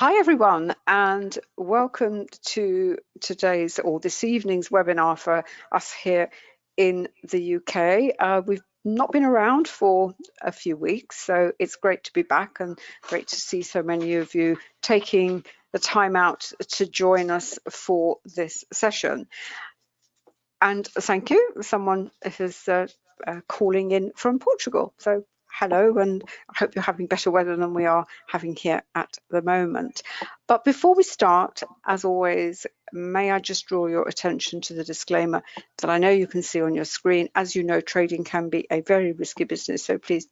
Hi everyone, and welcome to today's or this evening's webinar for us here in the UK. We've not been around for a few weeks, so it's great to be back and great to see so many of you taking the time out to join us for this session. And thank you, someone is calling in from Portugal. So hello, and I hope you're having better weather than we are having here at the moment. But before we start, as always, may I just draw your attention to the disclaimer that I know you can see on your screen. As you know, trading can be a very risky business, so please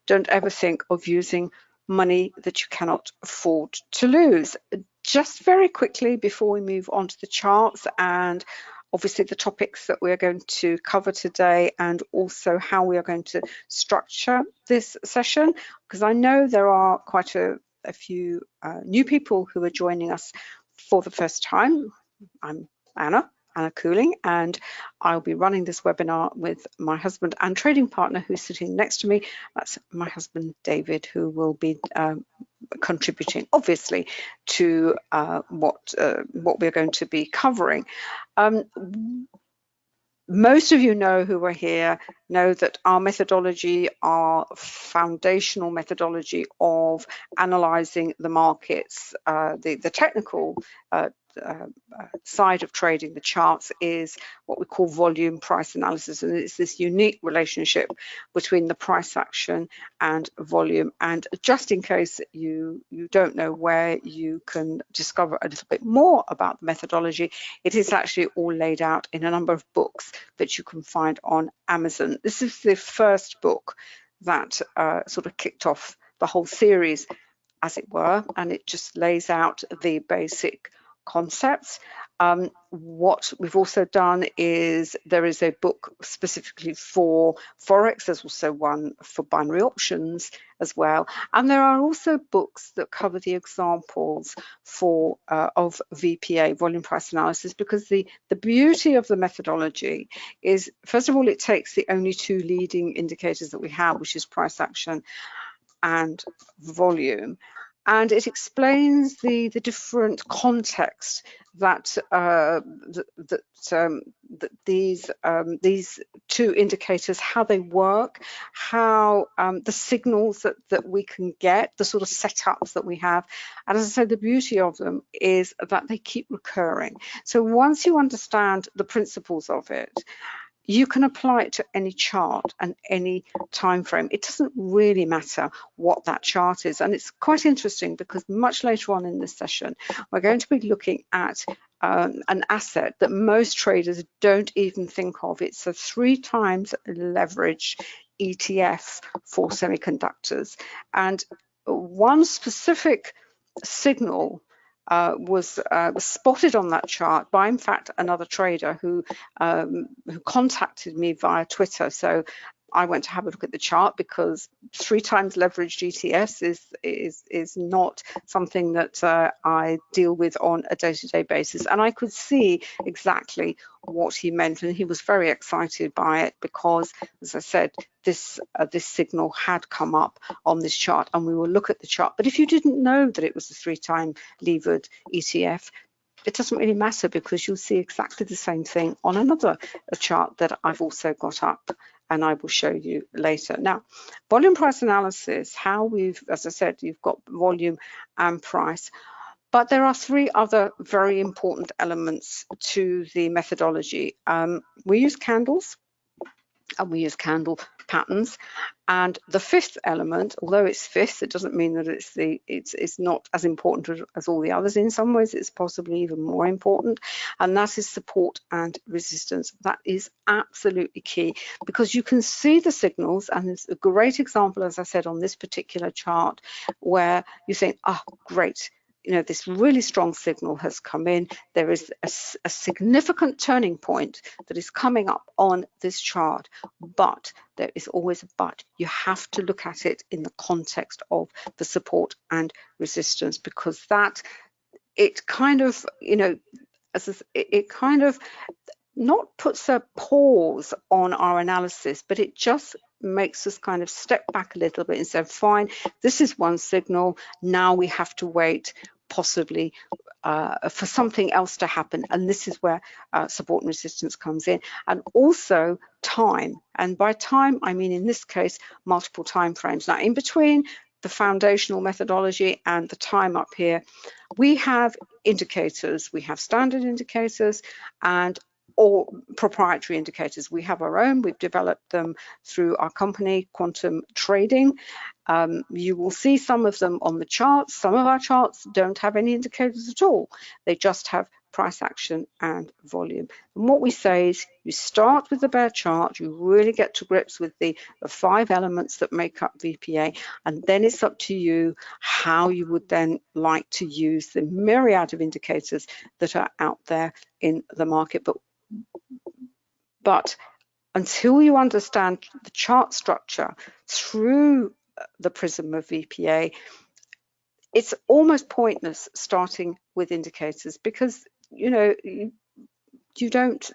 don't ever think of using money that you cannot afford to lose. Just very quickly before we move on to the charts and obviously the topics that we're going to cover today, and also how we are going to structure this session, because I know there are quite a few new people who are joining us for the first time. I'm Anna Cooling, and I'll be running this webinar with my husband and trading partner who's sitting next to me. That's my husband David, who will be contributing obviously to what we're going to be covering. Most of you know who are here know that our methodology, our foundational methodology of analysing the markets, the technical side of trading, the charts, is what we call volume price analysis, and it's this unique relationship between the price action and volume. And just in case you don't know where you can discover a little bit more about the methodology, it is actually all laid out in a number of books that you can find on Amazon. This is the first book that sort of kicked off the whole series, as it were, and it just lays out the basic concepts. What we've also done is there is a book specifically for Forex. There's also one for binary options as well. And there are also books that cover the examples for of VPA, volume price analysis, because the beauty of the methodology is, first of all, it takes the only two leading indicators that we have, which is price action and volume, and it explains the different context that these two indicators, how they work, how the signals that we can get, the sort of setups that we have. And as I said, the beauty of them is that they keep recurring. So once you understand the principles of it, you can apply it to any chart and any time frame. It doesn't really matter what that chart is. And it's quite interesting because much later on in this session, we're going to be looking at an asset that most traders don't even think of. It's a 3 times leveraged ETF for semiconductors. And one specific signal was spotted on that chart by, in fact, another trader who contacted me via Twitter. So I went to have a look at the chart, because 3 times leveraged ETFs is not something that I deal with on a day-to-day basis. And I could see exactly what he meant, and he was very excited by it because, as I said, this signal had come up on this chart, and we will look at the chart. But if you didn't know that it was a 3-time levered ETF, it doesn't really matter, because you'll see exactly the same thing on another chart that I've also got up, and I will show you later. Now, volume price analysis, how we've, as I said, you've got volume and price, but there are 3 other very important elements to the methodology. We use candles, and we use candle patterns, and the 5th element, although it's 5th, it doesn't mean that it's not as important as all the others. In some ways it's possibly even more important, and that is support and resistance. That is absolutely key, because you can see the signals, and there's a great example, as I said, on this particular chart, where you think, oh great, you know, this really strong signal has come in. There is a significant turning point that is coming up on this chart, but there is always a but. You have to look at it in the context of the support and resistance, because that, it kind of, you know, it kind of not puts a pause on our analysis, but it just makes us kind of step back a little bit and say, fine, this is one signal, now we have to wait possibly for something else to happen, and this is where support and resistance comes in, and also time. And by time, I mean in this case multiple time frames. Now, in between the foundational methodology and the time up here, we have indicators. We have standard indicators and or proprietary indicators. We have our own. We've developed them through our company, Quantum Trading. You will see some of them on the charts. Some of our charts don't have any indicators at all. They just have price action and volume. And what we say is you start with the bear chart, you really get to grips with the 5 elements that make up VPA, and then it's up to you how you would then like to use the myriad of indicators that are out there in the market. But until you understand the chart structure through the prism of VPA, it's almost pointless starting with indicators, because you don't,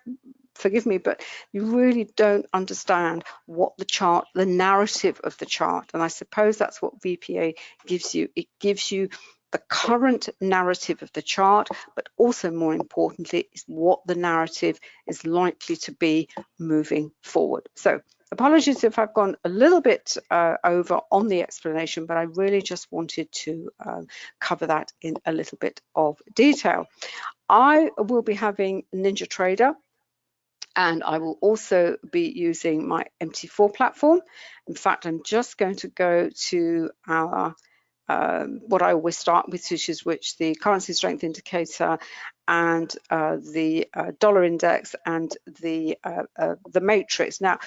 forgive me, but you really don't understand what the chart, the narrative of the chart, and I suppose that's what VPA gives you. It gives you the current narrative of the chart, but also more importantly is what the narrative is likely to be moving forward. So apologies if I've gone a little bit over on the explanation, but I really just wanted to cover that in a little bit of detail. I will be having NinjaTrader, and I will also be using my MT4 platform. In fact, I'm just going to go to our what I always start with, which the currency strength indicator and the dollar index and the matrix. Now,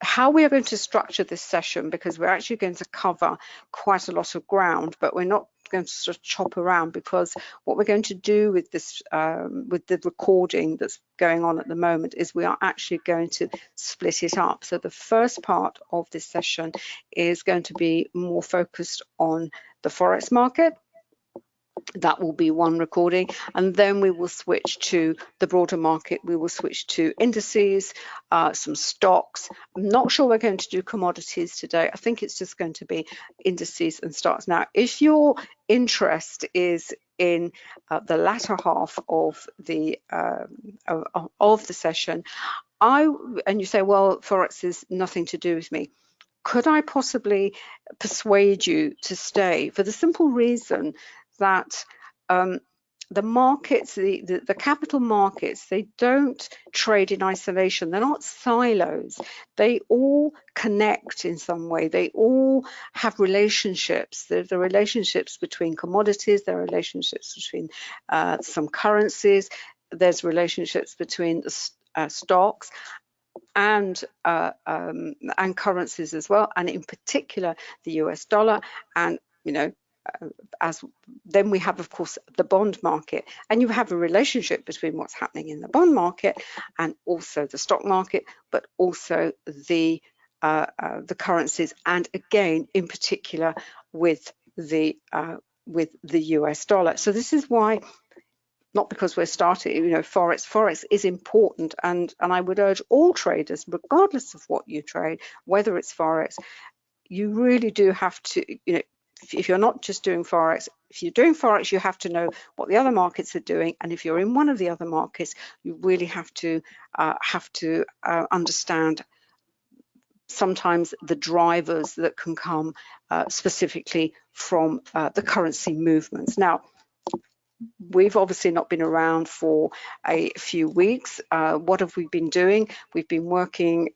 how we are going to structure this session, because we're actually going to cover quite a lot of ground, but we're not going to sort of chop around, because what we're going to do with this, with the recording that's going on at the moment, is we are actually going to split it up. So the first part of this session is going to be more focused on the Forex market. That will be one recording, and then we will switch to the broader market. We will switch to indices, some stocks. I'm not sure we're going to do commodities today. I think it's just going to be indices and stocks. Now, if your interest is in the latter half of the session, and you say, well, Forex is nothing to do with me, could I possibly persuade you to stay? For the simple reason that the markets, the capital markets, they don't trade in isolation. They're not silos. They all connect in some way. They all have relationships. There are relationships between commodities. There are relationships between some currencies. There's relationships between the stocks and currencies as well, and in particular the US dollar. And then we have, of course, the bond market, and you have a relationship between what's happening in the bond market and also the stock market, but also the currencies, and again in particular with the US dollar. So this is why, not because we're starting, Forex is important, and I would urge all traders, regardless of what you trade, whether it's Forex, you really do have to, if you're not just doing Forex, if you're doing Forex, you have to know what the other markets are doing, and if you're in one of the other markets, you really have to understand sometimes the drivers that can come specifically from the currency movements. Now, we've obviously not been around for a few weeks. What have we been doing? We've been working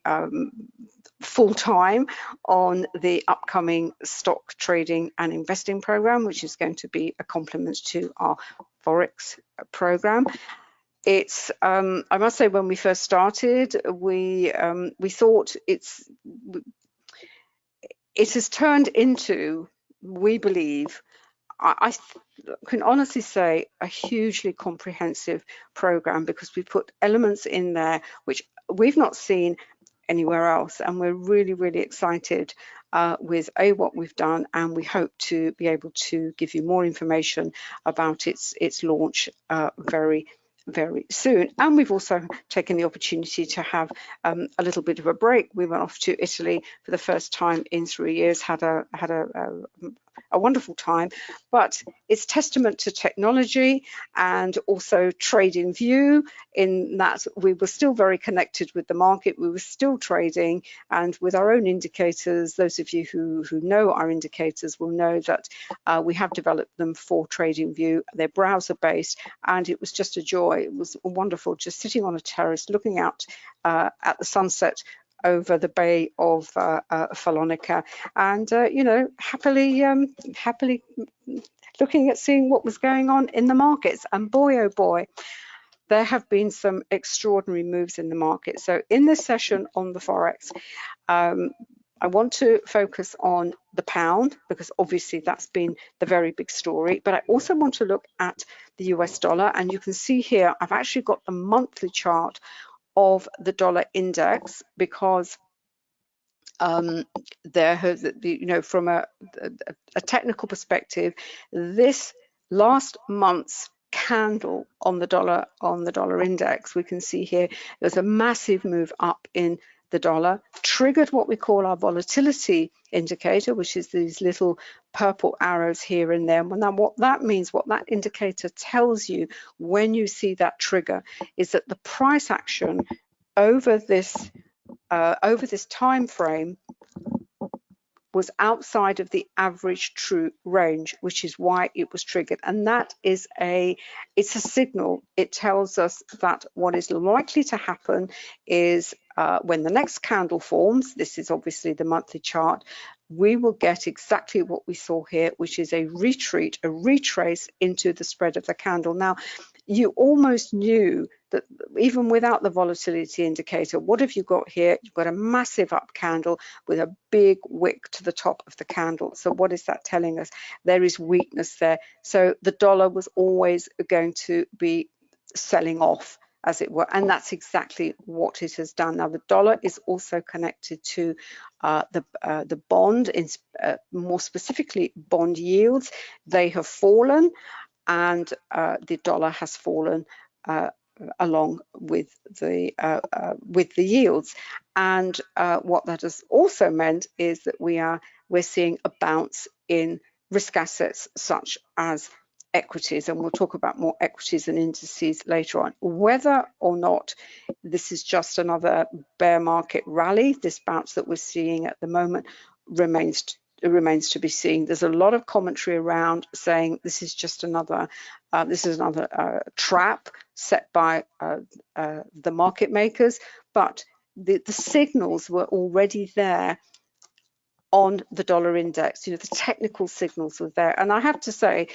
full-time on the upcoming stock trading and investing program, which is going to be a complement to our Forex program. It's I must say, when we first started, we thought it has turned into, we believe, I can honestly say, a hugely comprehensive program, because we put elements in there which we've not seen anywhere else, and we're really, really excited with what we've done, and we hope to be able to give you more information about its launch very, very soon. And we've also taken the opportunity to have a little bit of a break. We went off to Italy for the first time in 3 years, had a wonderful time. But it's testament to technology and also trading view, in that we were still very connected with the market. We were still trading, and with our own indicators, those of you who know our indicators will know that we have developed them for trading view. They're browser based, and it was just a joy. It was wonderful just sitting on a terrace looking out at the sunset over the Bay of Salonika, and you know, happily looking at seeing what was going on in the markets. And boy, oh boy, there have been some extraordinary moves in the market. So in this session on the Forex, I want to focus on the pound, because obviously that's been the very big story, but I also want to look at the US dollar. And you can see here, I've actually got the monthly chart of the dollar index, because there has, you know, from a technical perspective, this last month's candle on the dollar index, we can see here there's a massive move up in the dollar, triggered what we call our volatility indicator, which is these little purple arrows here and there. Now what that means, what that indicator tells you when you see that trigger, is that the price action over this time frame was outside of the average true range, which is why it was triggered. And that is it's a signal. It tells us that what is likely to happen is when the next candle forms, this is obviously the monthly chart, we will get exactly what we saw here, which is a retreat, a retrace into the spread of the candle. Now, you almost knew that even without the volatility indicator, what have you got here? You've got a massive up candle with a big wick to the top of the candle. So what is that telling us? There is weakness there. So the dollar was always going to be selling off, as it were, and that's exactly what it has done. Now the dollar is also connected to the bond, more specifically bond yields. They have fallen, and the dollar has fallen along with the yields. And what that has also meant is that we're seeing a bounce in risk assets such as equities, and we'll talk about more equities and indices later on. Whether or not this is just another bear market rally, this bounce that we're seeing at the moment remains to be seen. There's a lot of commentary around saying this is just another trap set by the market makers, but the signals were already there on the dollar index. You know, the technical signals were there. And I have to say,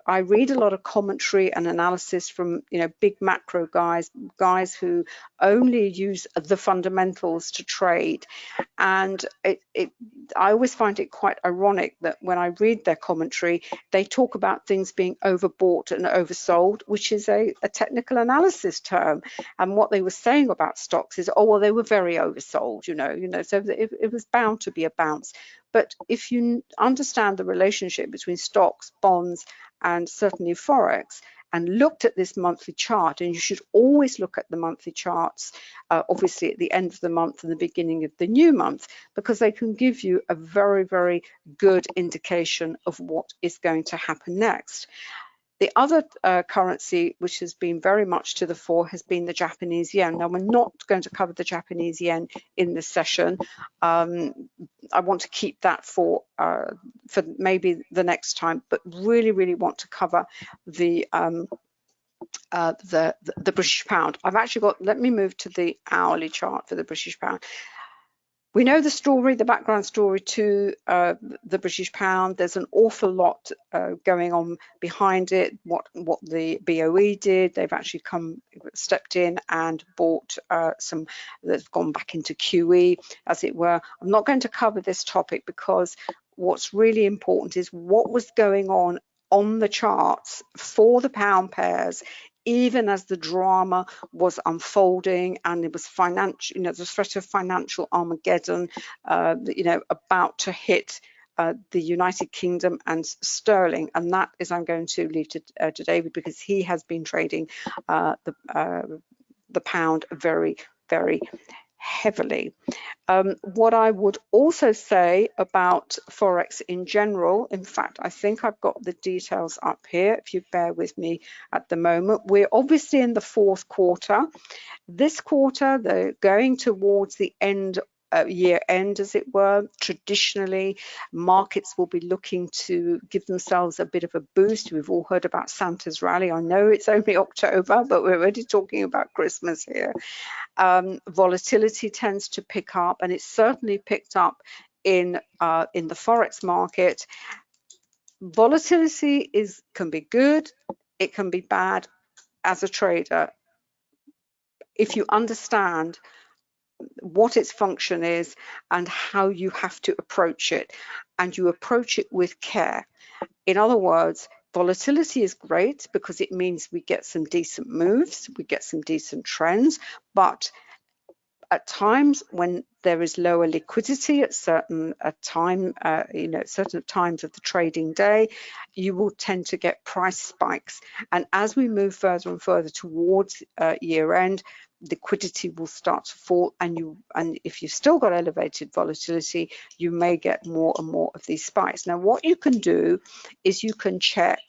I read a lot of commentary and analysis from, you know, big macro guys who only use the fundamentals to trade. And I always find it quite ironic that when I read their commentary, they talk about things being overbought and oversold, which is a technical analysis term. And what they were saying about stocks is, oh, well, they were very oversold, you know, so it was bound to be a bounce. But if you understand the relationship between stocks, bonds, and certainly Forex, and looked at this monthly chart, and you should always look at the monthly charts, obviously at the end of the month and the beginning of the new month, because they can give you a very, very good indication of what is going to happen next. The other currency which has been very much to the fore has been the Japanese yen. Now, we're not going to cover the Japanese yen in this session. I want to keep that for maybe the next time, but really want to cover the British pound. I've actually got, let me move to the hourly chart for the British pound. We know the story, the background story to the British pound. There's an awful lot going on behind it. What the BOE did, they've actually stepped in and bought some that's gone back into QE, as it were. I'm not going to cover this topic because what's really important is what was going on the charts for the pound pairs, even as the drama was unfolding, and it was financial, you know, the threat of financial Armageddon, you know, about to hit the United Kingdom and sterling. And that is, I'm going to leave to David, because he has been trading the pound very heavily. What I would also say about Forex in general, in fact, I think I've got the details up here, if you bear with me at the moment. We're obviously in the fourth quarter. This quarter, they're going towards the end, year end, as it were. Traditionally, markets will be looking to give themselves a bit of a boost. We've all heard about Santa's rally. I know it's only October, but we're already talking about Christmas here. Volatility tends to pick up, and it's certainly picked up in the Forex market. Volatility can be good, it can be bad as a trader. If you understand what its function is and how you have to approach it, and you approach it with care. In other words, volatility is great because it means we get some decent moves, we get some decent trends, but at times when there is lower liquidity at certain times of the trading day, you will tend to get price spikes. And as we move further and further towards year end, liquidity will start to fall, and if you've still got elevated volatility, you may get more and more of these spikes. Now, what you can do is you can check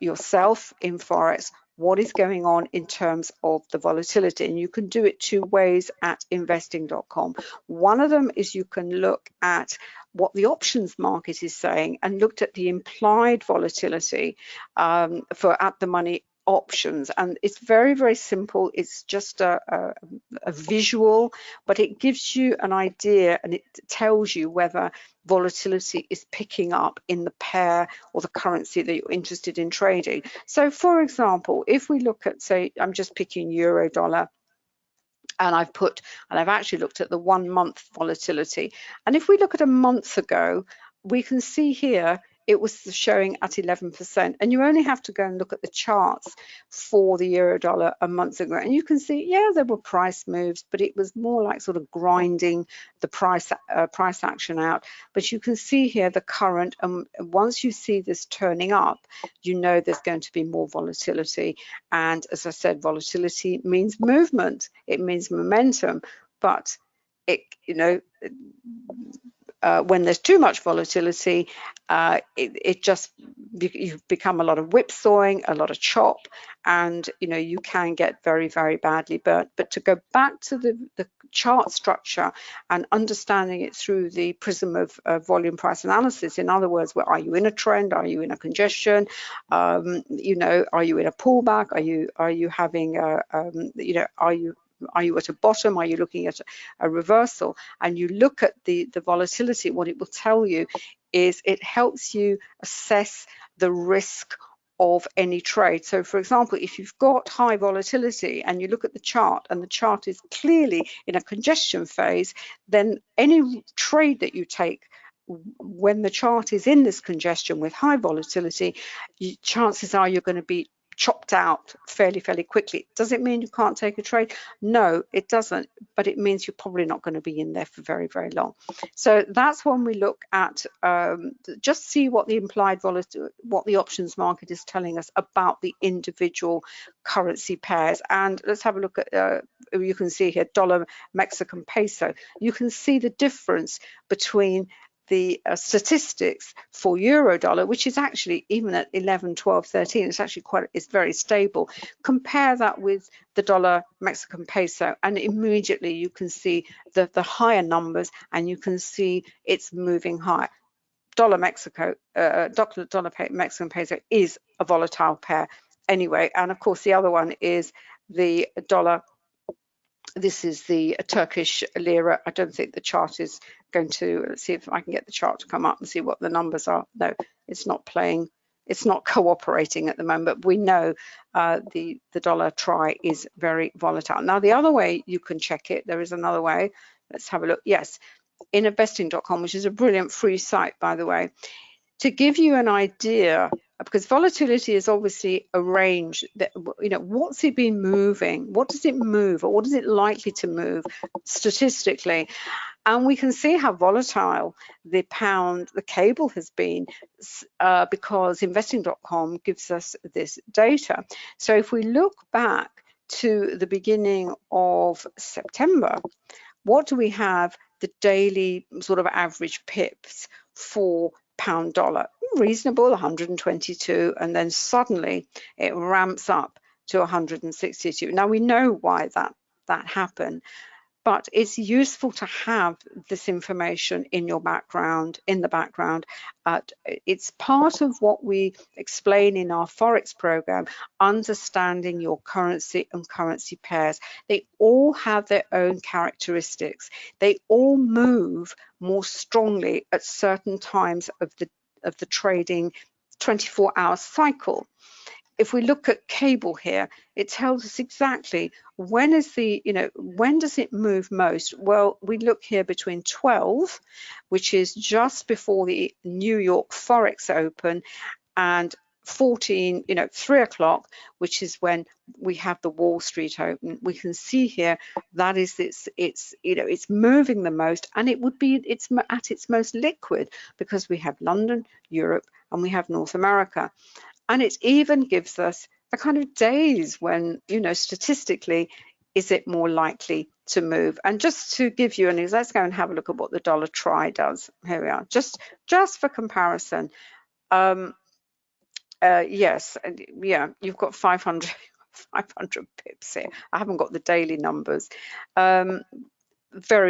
yourself in Forex what is going on in terms of the volatility, and you can do it two ways at investing.com. One of them is you can look at what the options market is saying and looked at the implied volatility for at the money options, and it's very, very simple. It's just a visual, but it gives you an idea, and it tells you whether volatility is picking up in the pair or the currency that you're interested in trading. So for example, if we look at, say, I'm just picking euro dollar, and I've actually looked at the 1 month volatility, and if we look at a month ago, we can see here it was showing at 11%, and you only have to go and look at the charts for the euro dollar a month ago, and you can see, yeah, there were price moves, but it was more like sort of grinding the price action out. But you can see here the current, and once you see this turning up, you know there's going to be more volatility. And as I said, volatility means movement, it means momentum, but when there's too much volatility, you've become a lot of whipsawing, a lot of chop, and you can get very, very badly burnt. But to go back to the chart structure and understanding it through the prism of volume price analysis, in other words, are you in a trend? Are you in a congestion? Are you in a pullback? Are you having are you at a bottom? Are you looking at a reversal? And you look at the volatility, what it will tell you is it helps you assess the risk of any trade. So for example, if you've got high volatility and you look at the chart and the chart is clearly in a congestion phase, then any trade that you take when the chart is in this congestion with high volatility, chances are you're going to be chopped out fairly quickly. Does it mean you can't take a trade? No, it doesn't, but it means you're probably not going to be in there for very, very long. So that's when we look at just see what the implied volatility, what the options market is telling us about the individual currency pairs. And let's have a look at, you can see here, dollar Mexican peso. You can see the difference between the statistics for euro dollar, which is actually even at 11, 12, 13, it's very stable. Compare that with the dollar Mexican peso, and immediately you can see the higher numbers, and you can see it's moving higher. Dollar Mexican peso is a volatile pair anyway, and of course the other one is the dollar. This is the Turkish lira. I don't think the chart is going to, let's see if I can get the chart to come up and see what the numbers are. No, it's not playing, it's not cooperating at the moment. We know the dollar TRY is very volatile. Now, the other way you can check it, there is another way. Let's have a look. Yes, in investing.com, which is a brilliant free site, by the way, to give you an idea, because volatility is obviously a range that, what's it been moving? What does it move, or what is it likely to move statistically? And we can see how volatile the pound, the cable has been, because investing.com gives us this data. So if we look back to the beginning of September, what do we have? The daily sort of average pips for pound dollar, reasonable, 122, and then suddenly it ramps up to 162. Now we know why that happened, but it's useful to have this information in your background, in the background. It's part of what we explain in our Forex program, understanding your currency and currency pairs. They all have their own characteristics. They all move more strongly at certain times of the trading 24-hour cycle. If we look at cable here, it tells us exactly when is the, when does it move most? Well, we look here between 12, which is just before the New York Forex Open, and 14, 3 o'clock, which is when we have the Wall Street Open. We can see here that is it's moving the most, and it's at its most liquid because we have London, Europe, and we have North America. And it even gives us the kind of days when, statistically, is it more likely to move? And just to give you an example, let's go and have a look at what the dollar TRY does. Here we are, just for comparison. Yes, yeah, you've got 500 pips here. I haven't got the daily numbers. Very,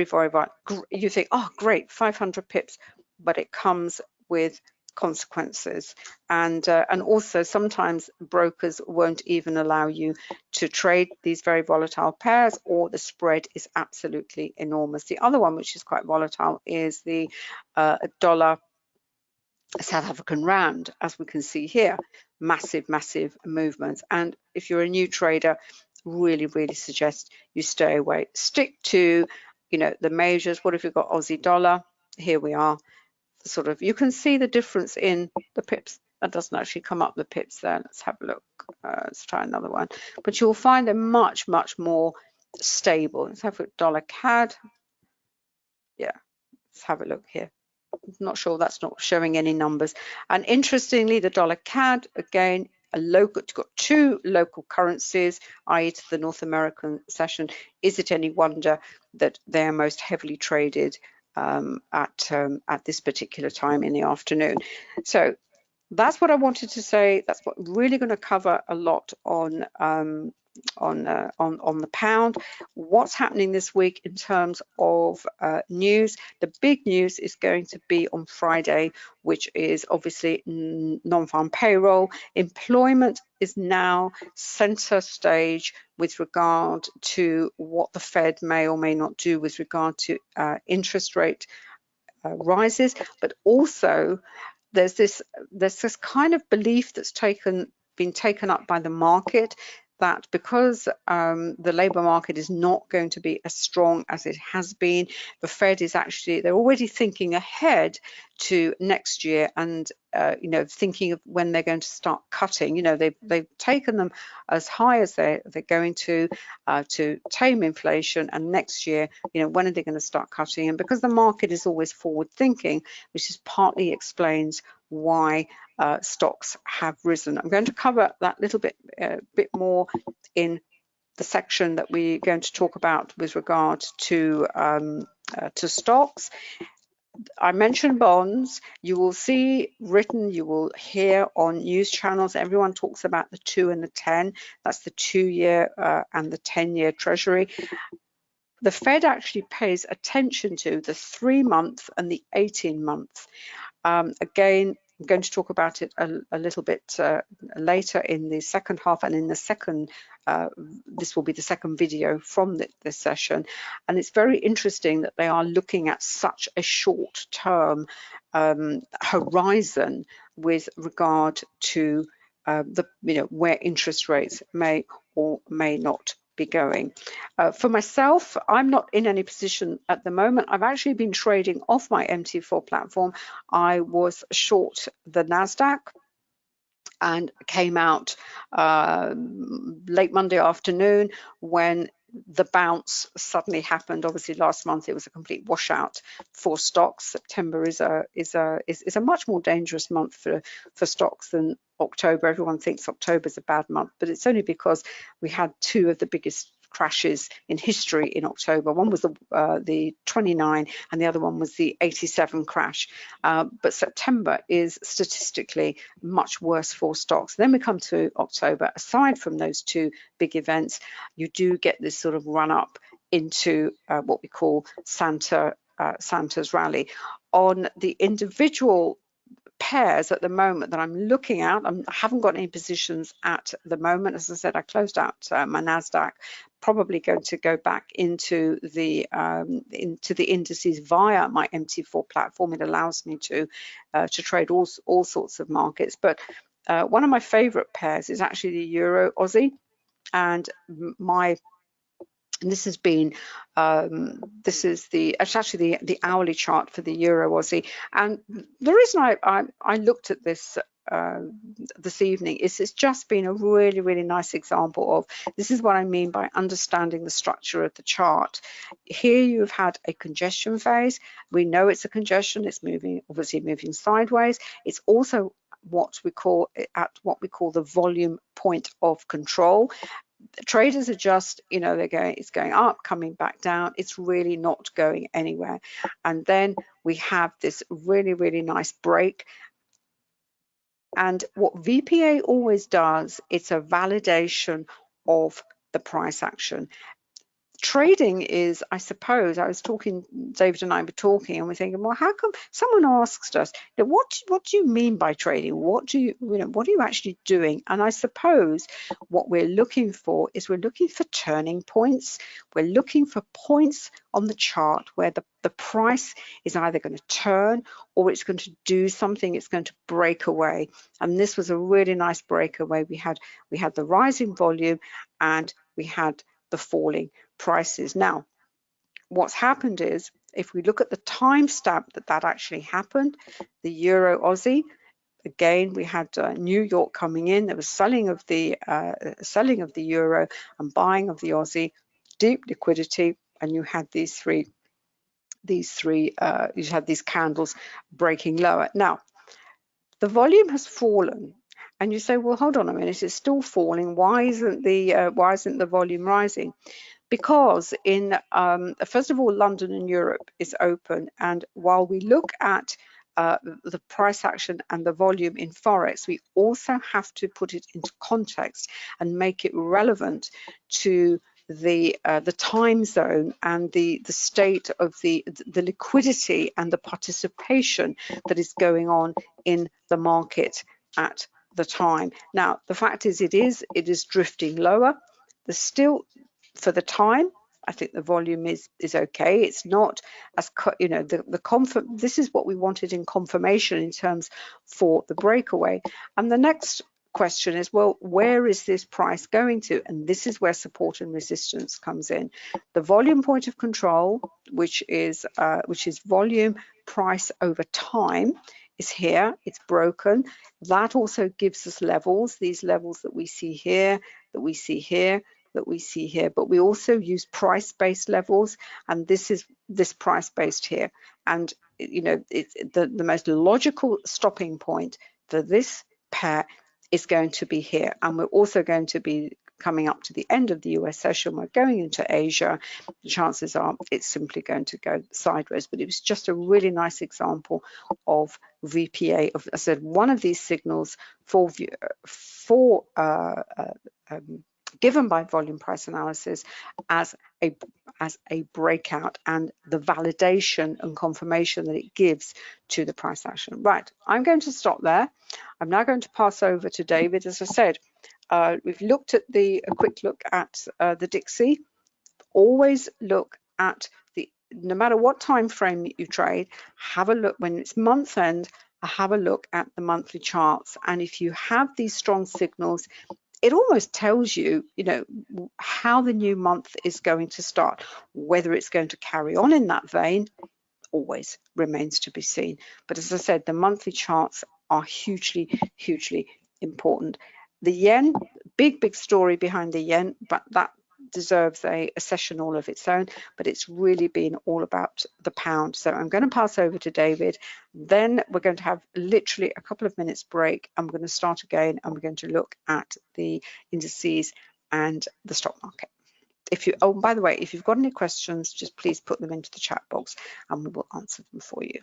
very, very, you think, oh, great, 500 pips, but it comes with consequences, and also sometimes brokers won't even allow you to trade these very volatile pairs, or the spread is absolutely enormous. The other one, which is quite volatile, is the dollar South African rand. As we can see here, massive movements. And if you're a new trader, really suggest you stay away. Stick to the majors. What have you got? Aussie dollar. Here we are. Sort of, you can see the difference in the pips. That doesn't actually come up, the pips there. Let's have a look. Let's try another one. But you'll find them much more stable. Let's have a look. Dollar CAD. Yeah, let's have a look here. I'm not sure, that's not showing any numbers. And interestingly, the dollar CAD, again, you've got two local currencies, i.e. to the North American session. Is it any wonder that they're most heavily traded at this particular time in the afternoon? So that's what I wanted to say. That's what really going to cover a lot on the pound. What's happening this week in terms of news? The big news is going to be on Friday, which is obviously non-farm payroll. Employment is now center stage with regard to what the Fed may or may not do with regard to interest rate rises, but also there's this kind of belief that's been taken up by the market that because the labour market is not going to be as strong as it has been, the Fed is they're already thinking ahead to next year, and thinking of when they're going to start cutting. They've taken them as high as they're going to tame inflation, and next year, when are they going to start cutting? And because the market is always forward thinking, which is partly explains why stocks have risen. I'm going to cover that little bit more in the section that we're going to talk about with regard to stocks. I mentioned bonds. You will see written, you will hear on news channels, everyone talks about the 2 and the 10. That's the 2-year and the 10-year Treasury. The Fed actually pays attention to the 3-month and the 18-month. Again, I'm going to talk about it a little bit later in the second half, and in the second, this will be the second video from this session. And it's very interesting that they are looking at such a short-term horizon with regard to where interest rates may or may not be going. For myself, I'm not in any position at the moment. I've actually been trading off my MT4 platform. I was short the NASDAQ and came out late Monday afternoon when the bounce suddenly happened. Obviously, last month it was a complete washout for stocks. September is a much more dangerous month for stocks than October. Everyone thinks October is a bad month, but it's only because we had two of the biggest crashes in history in October. One was the 29 and the other one was the 87 crash. But September is statistically much worse for stocks. Then we come to October. Aside from those two big events, you do get this sort of run up into what we call Santa's rally. On the individual pairs at the moment that I'm looking at, I haven't got any positions at the moment. As I said, I closed out my NASDAQ, probably going to go back into the indices via my MT4 platform. It allows me to trade all sorts of markets. But one of my favorite pairs is actually the Euro Aussie, and this has been it's actually the hourly chart for the Euro Aussie. And the reason I looked at this this evening is it's just been a really nice example of, this is what I mean by understanding the structure of the chart. Here you've had a congestion phase. We know it's a congestion. It's obviously moving sideways. It's also what we call the volume point of control. Traders are just, it's going up, coming back down. It's really not going anywhere. And then we have this really nice break. And what VPA always does, it's a validation of the price action. Trading is, I suppose, David and I were talking, and we're thinking, well, how come someone asked us, what do you mean by trading? What are you actually doing? And I suppose what we're looking for is we're looking for turning points. We're looking for points on the chart where the price is either going to turn or it's going to do something. It's going to break away. And this was a really nice breakaway. We had the rising volume and we had the falling prices. Now, what's happened is, if we look at the timestamp that actually happened, the Euro Aussie, again, we had New York coming in. There was selling of the euro and buying of the Aussie, deep liquidity, and you had these candles breaking lower. Now, the volume has fallen. And you say, well, hold on a minute, it's still falling. Why isn't the volume rising? Because first of all, London and Europe is open, and while we look at the price action and the volume in Forex, we also have to put it into context and make it relevant to the time zone and the state of the liquidity and the participation that is going on in the market at the time. Now, the fact is, it is drifting lower. There's still, for the time, I think the volume is okay. It's not as, this is what we wanted in confirmation in terms for the breakaway. And the next question is, well, where is this price going to? And this is where support and resistance comes in. The volume point of control, which is volume price over time, is here. It's broken. That also gives us levels, these levels that we see here, that we see here, that we see here, but we also use price-based levels, and this is this price-based here. And it's the most logical stopping point for this pair is going to be here. And we're also going to be coming up to the end of the US session. We're going into Asia. The chances are it's simply going to go sideways. But it was just a really nice example of VPA, of, as I said, one of these signals given by volume price analysis as a breakout, and the validation and confirmation that it gives to the price action. Right, I'm going to stop there. I'm now going to pass over to David. As I said, we've looked at a quick look at the Dixie. Always look at no matter what time frame you trade, have a look when it's month end, have a look at the monthly charts. And if you have these strong signals, it almost tells you, how the new month is going to start. Whether it's going to carry on in that vein always remains to be seen. But as I said, the monthly charts are hugely important. The yen, big story behind the yen, but that deserves a session all of its own. But it's really been all about the pound. So I'm going to pass over to David. Then we're going to have literally a couple of minutes break, and we're going to start again, and we're going to look at the indices and the stock market. Oh, by the way, if you've got any questions, just please put them into the chat box and we will answer them for you.